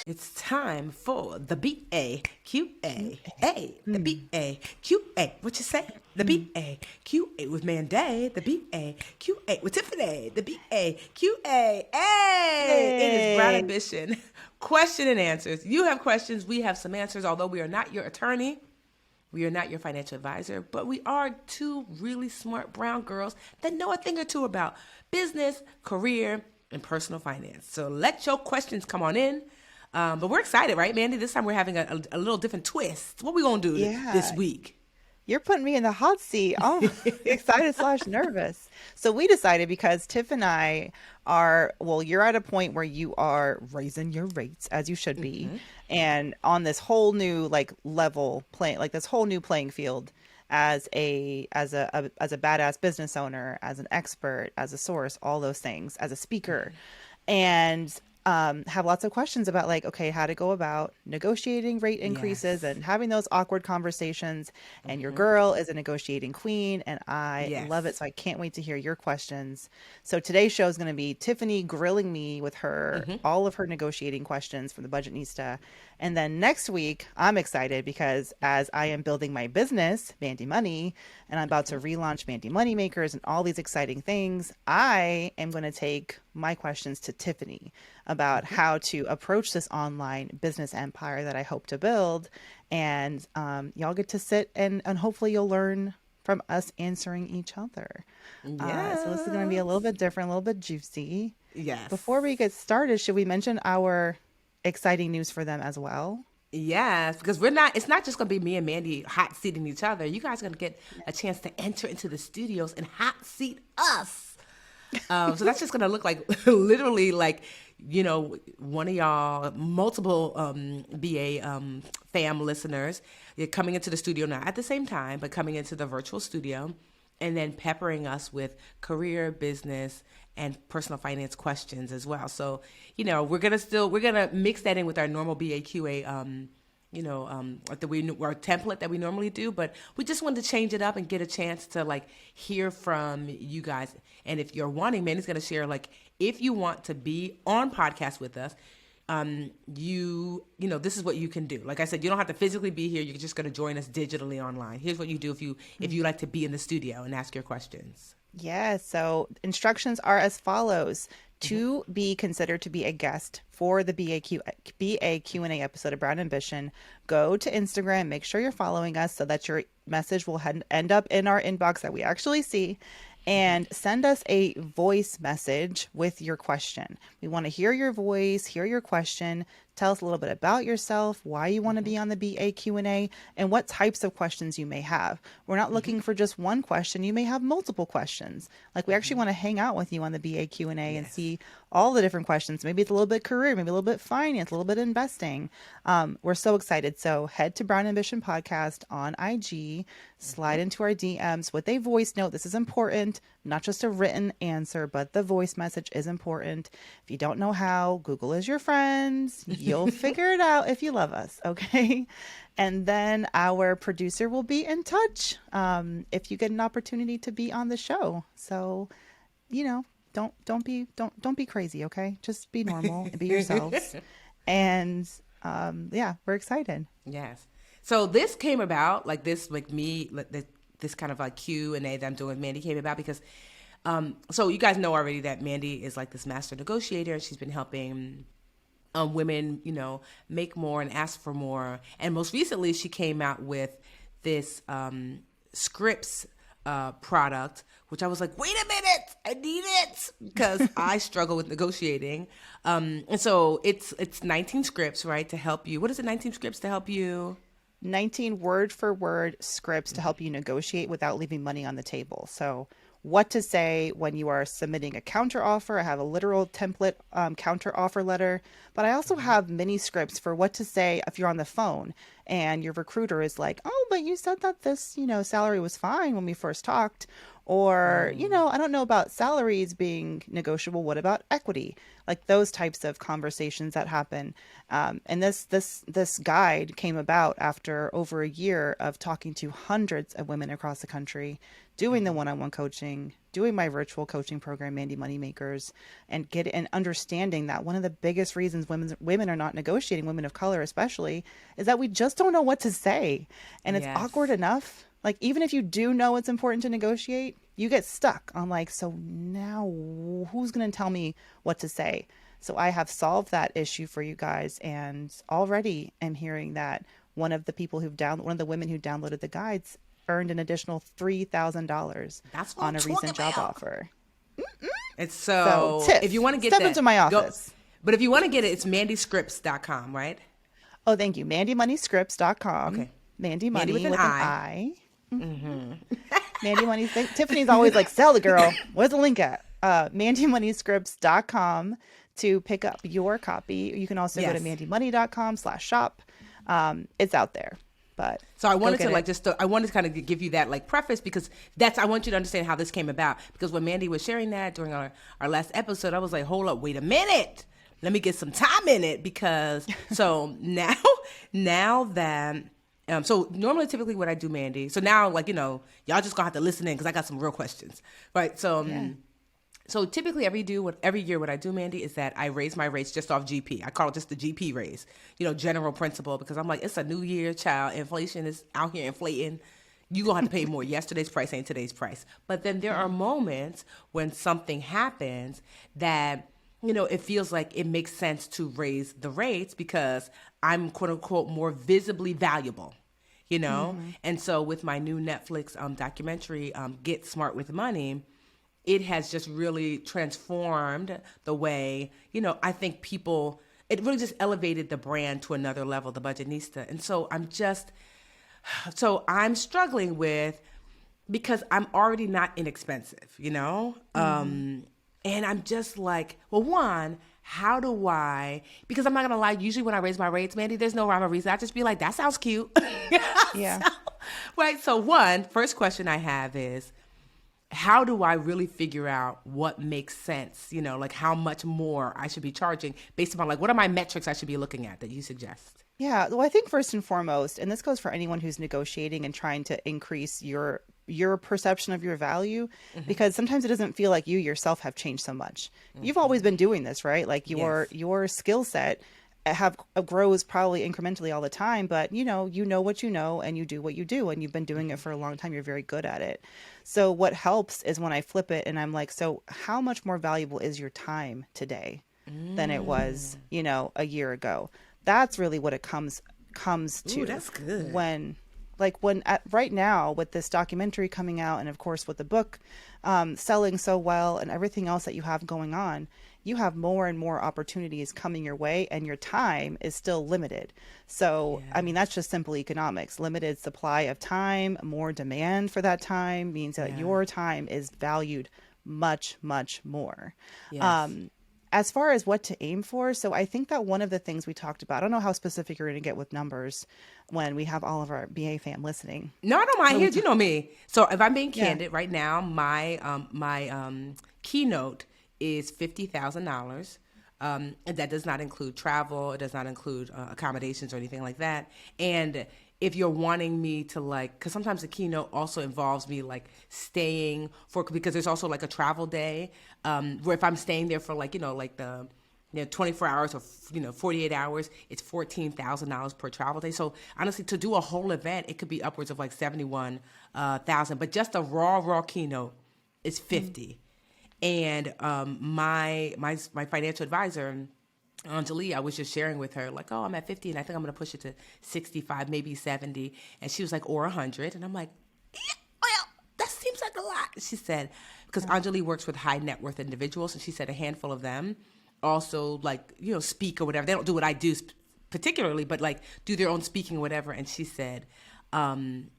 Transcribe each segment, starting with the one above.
It's time for the BAQA. The BAQA. What you say? The BAQA with Mandi. The BAQA with Tiffany. The BAQA. Hey! It is Brown Yay. Ambition. Question and answers. You have questions. We have some answers. Although we are not your attorney, we are not your financial advisor, but we are two really smart brown girls that know a thing or two about business, career, and personal finance. So let your questions come on in. But we're excited, right, Mandi? This time we're having a little different twist. What we gonna do this Yeah. week? You're putting me in the hot seat. Oh, excited slash nervous. So we decided because Tiff and I are, well, you're at a point where you are raising your rates as you should be, and on this whole new like level playing, like this whole new playing field as a badass business owner, as an expert, as a source, all those things, as a speaker, and have lots of questions about like, okay, how to go about negotiating rate increases Yes. and having those awkward conversations. And your girl is a negotiating queen, and I love it. Yes. So I can't wait to hear your questions. So today's show is going to be Tiffany grilling me with her all of her negotiating questions from the Budgetnista. And then next week, I'm excited because as I am building my business, Mandi Money, and I'm about to relaunch Mandi Moneymakers and all these exciting things, I am going to take my questions to Tiffany about how to approach this online business empire that I hope to build. And y'all get to sit and hopefully you'll learn from us answering each other. So this is going to be a little Yes. bit different, a little bit juicy. Before we Yes. get started, should we mention our exciting news for them as well? Yes, because we're not. It's not just gonna be me and Mandi hot seating each other. You guys are gonna get a chance to enter into the studios and hot seat us. So that's just gonna look like literally like one of y'all multiple BA fam listeners. You're coming into the studio not at the same time, but coming into the virtual studio, and then peppering us with career, business, and personal finance questions as well. So we're gonna mix that in with our normal BAQA like our template that we normally do, but we just wanted to change it up and get a chance to like hear from you guys. And if you're wanting, Mandy's gonna share like if you want to be on podcast with us, this is what you can do. Like I said, you don't have to physically be here. You're just gonna join us digitally online. Here's what you do if you like to be in the studio and ask your questions. Yeah, so instructions are as follows. To be considered to be a guest for the BAQ&A episode of Brown Ambition, go to Instagram, make sure you're following us so that your message will end up in our inbox that we actually see, and send us a voice message with your question. We want to hear your voice, hear your question. Tell us a little bit about yourself, why you want to be on the BAQ&A, and what types of questions you may have. We're not looking for just one question. You may have multiple questions. Like we actually want to hang out with you on the BAQ&A and Yes. see all the different questions. Maybe it's a little bit career, maybe a little bit finance, a little bit investing. We're so excited. So head to Brown Ambition Podcast on IG, slide into our DMs with a voice note. This is important, not just a written answer, but the voice message is important. If you don't know how, Google is your friend. You'll figure it out if you love us, okay? And then our producer will be in touch if you get an opportunity to be on the show. So, don't be crazy, okay? Just be normal and be yourselves. And yeah, we're excited. Yes. So this came about like this, like me, like this kind of like Q&A that I'm doing with Mandi came about because, so you guys know already that Mandi is like this master negotiator. She's been helping women, make more and ask for more. And most recently, she came out with this scripts product, which I was like, wait a minute, I need it because I struggle with negotiating. And so it's 19 scripts, right, to help you. What is it, 19 scripts to help you? 19 word for word scripts to help you negotiate without leaving money on the table. So what to say when you are submitting a counter offer. I have a literal template counter offer letter, but I also have mini scripts for what to say if you're on the phone and your recruiter is like, oh, but you said that this, salary was fine when we first talked. Or, I don't know about salaries being negotiable. What about equity? Like those types of conversations that happen. And this guide came about after over a year of talking to hundreds of women across the country, doing the one-on-one coaching, doing my virtual coaching program, Mandi Moneymakers, and understanding that one of the biggest reasons women are not negotiating, women of color especially, is that we just don't know what to say. And it's awkward enough. Like, even if you do know it's important to negotiate, you get stuck on like, so now who's going to tell me what to say? So I have solved that issue for you guys. And already am hearing that one of the women who downloaded the guides earned an additional $3,000 on a recent job offer. It's so Tiff, if you want to get step that, into my office. But if you want to get it, it's mandyscripts.com, right? Oh, thank you. MandyMoneyScripts.com. Okay. Mandy Mandy Money with an I. Mm-hmm. Mandy Money. Tiffany's always like, sell the girl. Where's the link at? MandyMoneyScripts.com to pick up your copy. You can also go to mandymoney.com/shop. It's out there. But so I wanted to I wanted to kind of give you that like preface, because I want you to understand how this came about. Because when Mandi was sharing that during our last episode, I was like, hold up, wait a minute. Let me get some time in it, because so now that so normally typically what I do, Mandi, so now like, y'all just gonna have to listen in because I got some real questions, right? So so typically every year what I do, Mandi, is that I raise my rates just off GP. I call it just the GP raise, general principle, because I'm like, it's a new year, child. Inflation is out here inflating. You gonna have to pay more. Yesterday's price ain't today's price. But then there are moments when something happens that it feels like it makes sense to raise the rates because I'm quote unquote more visibly valuable, And so with my new Netflix documentary, Get Smart with Money, it has just really transformed the way, I think it really just elevated the brand to another level, the Budgetnista. And so I'm struggling with, because I'm already not inexpensive, and I'm just like, well, one, how do I, because I'm not going to lie, usually when I raise my rates, Mandi, there's no rhyme or reason. I just be like, that sounds cute. Yeah. Right. So first question I have is, how do I really figure out what makes sense? Like how much more I should be charging based upon like, what are my metrics I should be looking at that you suggest? Yeah. Well, I think first and foremost, and this goes for anyone who's negotiating and trying to increase your perception of your value, because sometimes it doesn't feel like you yourself have changed so much. You've always been doing this, right? Like your skill set grows probably incrementally all the time, but you know what you know, and you do what you do, and you've been doing it for a long time. You're very good at it. So what helps is when I flip it and I'm like, so how much more valuable is your time today than it was, a year ago? That's really what it comes to. Ooh, that's good. Right now with this documentary coming out, and of course with the book selling so well and everything else that you have going on, you have more and more opportunities coming your way, and your time is still limited. So, I mean, that's just simple economics. Limited supply of time, more demand for that time means that your time is valued much, much more. Yes. As far as what to aim for, so I think that one of the things we talked about, I don't know how specific you're going to get with numbers when we have all of our BA fam listening. No, I don't mind. Here, you know me. So if I'm being candid right now, my keynote is $50,000. And that does not include travel. It does not include accommodations or anything like that. And if you're wanting me to because sometimes the keynote also involves me staying because there's also a travel day where if I'm staying there for 24 hours or 48 hours, it's $14,000 per travel day. So honestly, to do a whole event, it could be upwards of $71,000. But just a raw keynote is $50,000. And my financial advisor, Anjali, I was just sharing with her, I'm at 50 and I think I'm going to push it to 65, maybe 70. And she was like, or 100. And I'm like, yeah, well, that seems like a lot. She said, because Anjali works with high net worth individuals. And she said a handful of them also speak or whatever. They don't do what I do particularly, but do their own speaking or whatever. And she said, and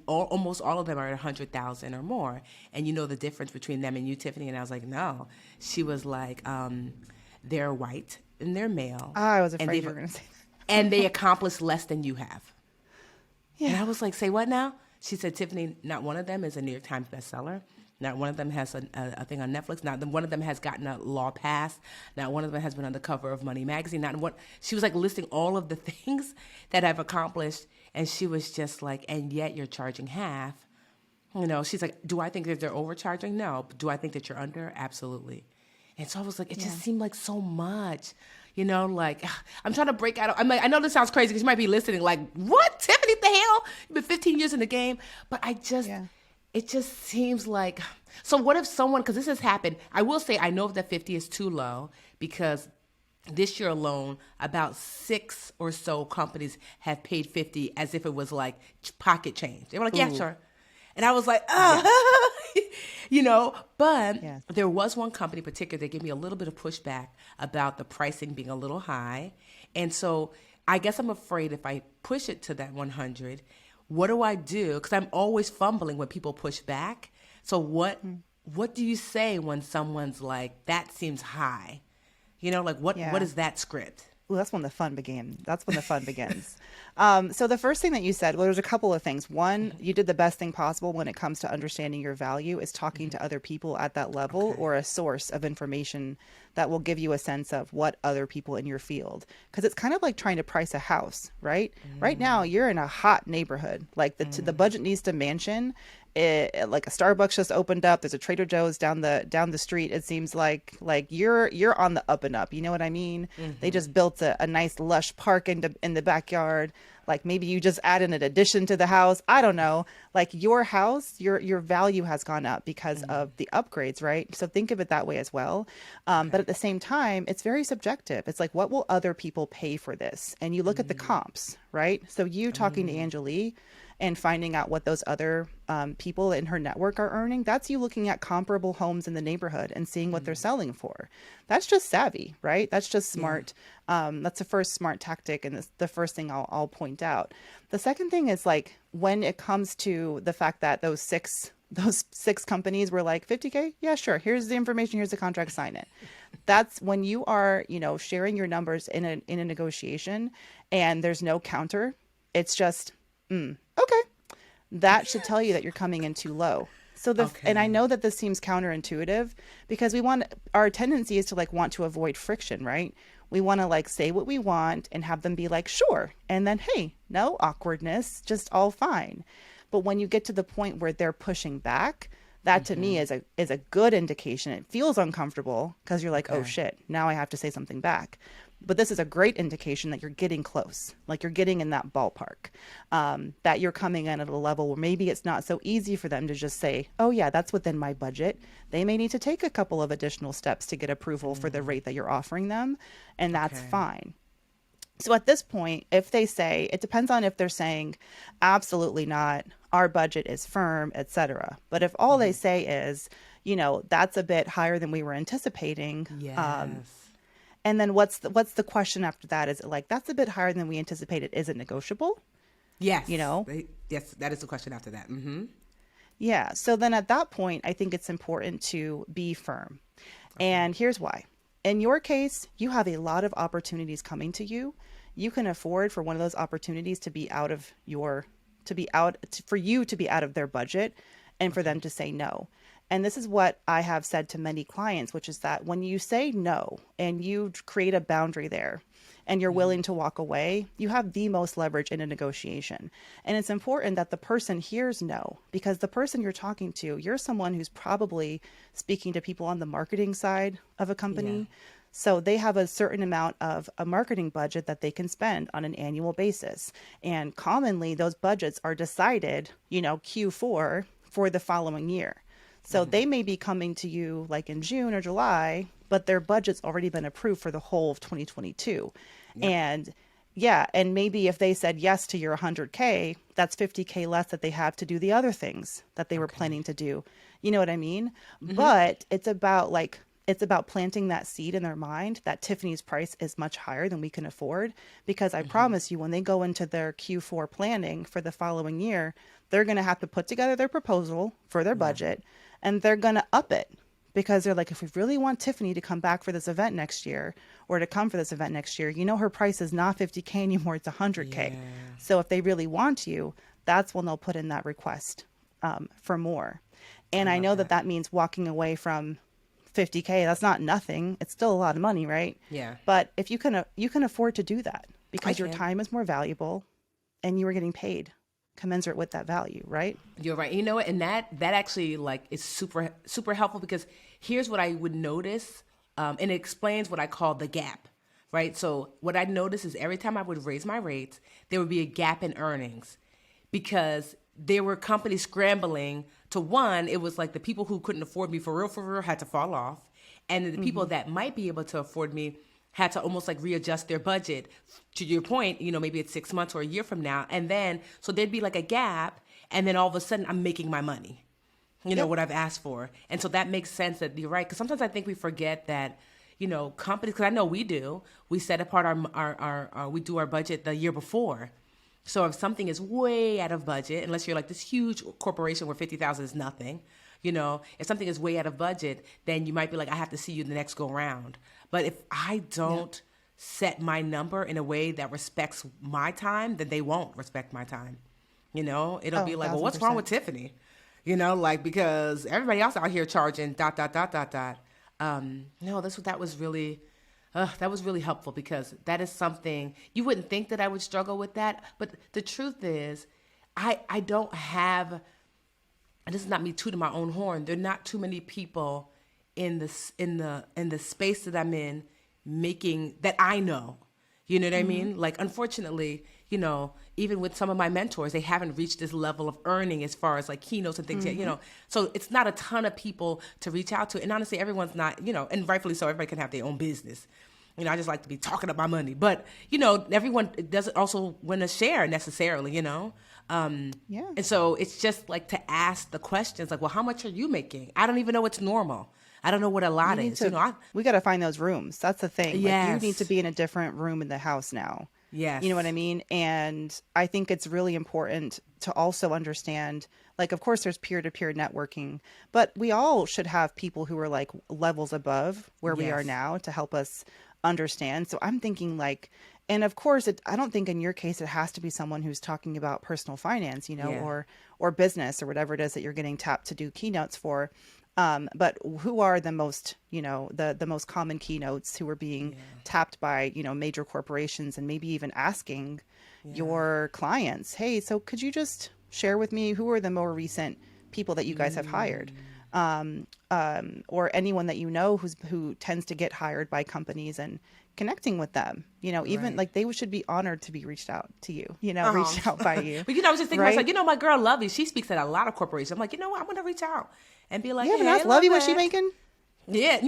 almost all of them are at 100,000 or more. And the difference between them and you, Tiffany? And I was like, no. She was like, they're white and they're male. I was afraid you were going to say that. And they accomplish less than you have. Yeah. And I was like, say what now? She said, Tiffany, not one of them is a New York Times bestseller. Not one of them has a thing on Netflix. Not one of them has gotten a law passed. Not one of them has been on the cover of Money magazine. Not one. She was like listing all of the things that I've accomplished, and she was just like, and yet you're charging half. You know, she's like, do I think that they're overcharging? No. Do I think that you're under? Absolutely. And so I was like, it just seemed like so much. You know, like, I'm trying to break out. I'm like, I know this sounds crazy because you might be listening like, what, Tiffany, the hell? You've been 15 years in the game. But it just seems like, so what if someone, because this has happened, I will say I know that 50 is too low because this year alone, about 6 or so companies have paid 50 as if it was like pocket change. They were like, yeah, sure. And I was like, you know, but there was one company in particular that gave me a little bit of pushback about the pricing being a little high. And so I guess I'm afraid if I push it to that 100, what do I do? Because I'm always fumbling when people push back. So what do you say when someone's like, that seems high? You know, like what is that script? Well, that's when the fun began. That's when the fun begins. So the first thing that you said, well, there's a couple of things. One, you did the best thing possible when it comes to understanding your value is talking to other people at that level or a source of information that will give you a sense of what other people in your field. Because it's kind of like trying to price a house, right? Right now, you're in a hot neighborhood. Like the budget needs to mansion. Like a Starbucks just opened up. There's a Trader Joe's down the street. It seems like you're on the up and up. You know what I mean? They just built a nice lush park in the backyard. Like maybe you just added an addition to the house. I don't know. Like your house, your value has gone up because of the upgrades, right? So think of it that way as well. But at the same time, it's very subjective. It's like, what will other people pay for this? And you look at the comps, right? So you talking to Angelique and finding out what those other people in her network are earning, that's you looking at comparable homes in the neighborhood and seeing what they're selling for. That's just savvy, right? That's just smart. That's the first smart tactic, and the first thing I'll point out. The second thing is like when it comes to the fact that those six companies were like 50K, yeah, sure. Here's the information. Here's the contract. Sign it. That's when you are, sharing your numbers in a negotiation, and there's no counter. It's just okay. That should tell you that you're coming in too low. So and I know that this seems counterintuitive because our tendency is to like want to avoid friction, right? We want to like say what we want and have them be like, sure. And then, hey, no awkwardness, just all fine. But when you get to the point where they're pushing back, that to me is a good indication. It feels uncomfortable because you're like, oh shit, now I have to say something back. But this is a great indication that you're getting close, like you're getting in that ballpark, that you're coming in at a level where maybe it's not so easy for them to just say, oh yeah, that's within my budget. They may need to take a couple of additional steps to get approval for the rate that you're offering them, and that's fine. So at this point, if they say, it depends on if they're saying, absolutely not, our budget is firm, etc. But if all they say is, that's a bit higher than we were anticipating. Yes. And then what's the question after that? Is it like, that's a bit higher than we anticipated. Is it negotiable? Yes. Yes, that is the question after that. Mm-hmm. Yeah. So then at that point, I think it's important to be firm. Okay. And here's why. In your case, you have a lot of opportunities coming to you. You can afford for one of those opportunities to be out of for you to be out of their budget and for them to say no. And this is what I have said to many clients, which is that when you say no and you create a boundary there and you're willing to walk away, you have the most leverage in a negotiation. And it's important that the person hears no, because the person you're talking to, you're someone who's probably speaking to people on the marketing side of a company. Yeah. So they have a certain amount of a marketing budget that they can spend on an annual basis. And commonly those budgets are decided, Q4 for the following year. So they may be coming to you like in June or July, but their budget's already been approved for the whole of 2022. Yep. And maybe if they said yes to your 100K, that's 50K less that they have to do the other things that they were planning to do. You know what I mean? Mm-hmm. But it's about planting that seed in their mind that Tiffany's price is much higher than we can afford, because I promise you, when they go into their Q4 planning for the following year, they're going to have to put together their proposal for their budget, and they're going to up it, because they're like, if we really want Tiffany to come back for this event next year, or to come for this event next year, her price is not 50K anymore, it's 100K. Yeah. So if they really want you, that's when they'll put in that request for more. And I love know that that. that means walking away from 50K. That's not nothing. It's still a lot of money, right? Yeah, But if you can afford to do that I because your can. time is more valuable and you are getting paid commensurate with that value, right? You're right. You know what? And that actually like is super helpful because here's what I would notice, and it explains what I call the gap, right? So what I noticed is every time I would raise my rates, there would be a gap in earnings because there were companies scrambling to one. It was like the people who couldn't afford me for real, had to fall off, and the people Mm-hmm. that might be able to afford me had to almost like readjust their budget to your point, maybe it's 6 months or a year from now. And then, so there'd be like a gap. And then all of a sudden I'm making my money, Yep. what I've asked for. And so that makes sense that you're right. Cause sometimes I think we forget that, companies, cause I know we do, we set apart we do our budget the year before. So if something is way out of budget, unless you're like this huge corporation where 50,000 is nothing, if something is way out of budget, then you might be like, I have to see you the next go round. But if I Yeah. don't set my number in a way that respects my time, then they won't respect my time. It'll Oh, be a like, well, thousand what's wrong with percent. Tiffany? Like because everybody else out here charging dot dot dot dot dot. No, that was really helpful because that is something you wouldn't think that I would struggle with that, but the truth is, I don't have, and this is not me tooting my own horn. There are not too many people in the space that I'm in making that I know. You know what I Mm-hmm. mean? Like, unfortunately, even with some of my mentors, they haven't reached this level of earning as far as like keynotes and things yet, Mm-hmm. So it's not a ton of people to reach out to. And honestly, everyone's not, and rightfully so, everybody can have their own business. I just like to be talking about money. But, everyone doesn't also want to share necessarily. Yeah. And so it's just like to ask the questions like, well, how much are you making? I don't even know what's normal. I don't know what a You lot need is. to, we got to find those rooms. That's the thing. Like, you need to Yes. be in a different room in the house now. You know what I Yes. mean? And I think it's really important to also understand, like, of course, there's peer to peer networking, but we all should have people who are like levels above where we are Yes. now to help us understand. So I'm thinking, like, and of course, I don't think in your case it has to be someone who's talking about personal finance, Yeah. or business or whatever it is that you're getting tapped to do keynotes for. But who are the most, the most common keynotes who are being Yeah. tapped by, major corporations, and maybe even asking Yeah. your clients, hey, so could you just share with me who are the more recent people that you guys have hired? Or anyone that who tends to get hired by companies, and connecting with them, even Right. like they should be honored to be reached out to you, Um, reached out by you, but I was just thinking to myself, right? my girl Lovey, she speaks at a lot of corporations. I'm like, I'm gonna reach out and be like, You haven't hey, asked Lovey what she Lovette. making? Yeah,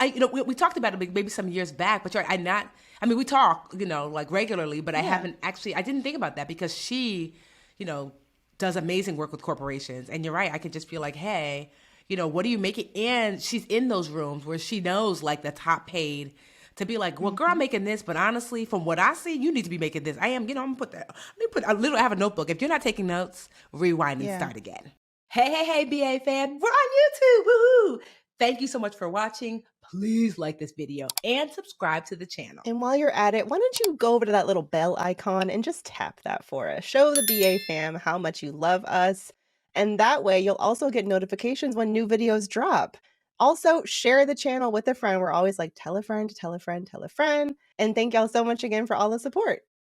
I don't. We talked about it maybe some years back, but you're right, I not. I mean, we talk, like regularly, but I Yeah. haven't actually. I didn't think about that because she, you know, does amazing work with corporations, and you're right. I could just be like, hey, what are you making? And she's in those rooms where she knows like the top paid. To be like, well, girl, I'm Hmm. making this, but honestly, from what I see, you need to be making this. I am, I'm gonna put that. Let me put. I literally have a notebook. If you're not taking notes, rewind and Yeah. start again. Hey, BA fam, we're on YouTube. Woohoo! Thank you so much for watching. Please like this video and subscribe to the channel. And while you're at it, why don't you go over to that little bell icon and just tap that for us? Show the BA fam how much you love us. And that way, you'll also get notifications when new videos drop. Also, share the channel with a friend. We're always like, tell a friend, tell a friend, tell a friend. And thank y'all so much again for all the support.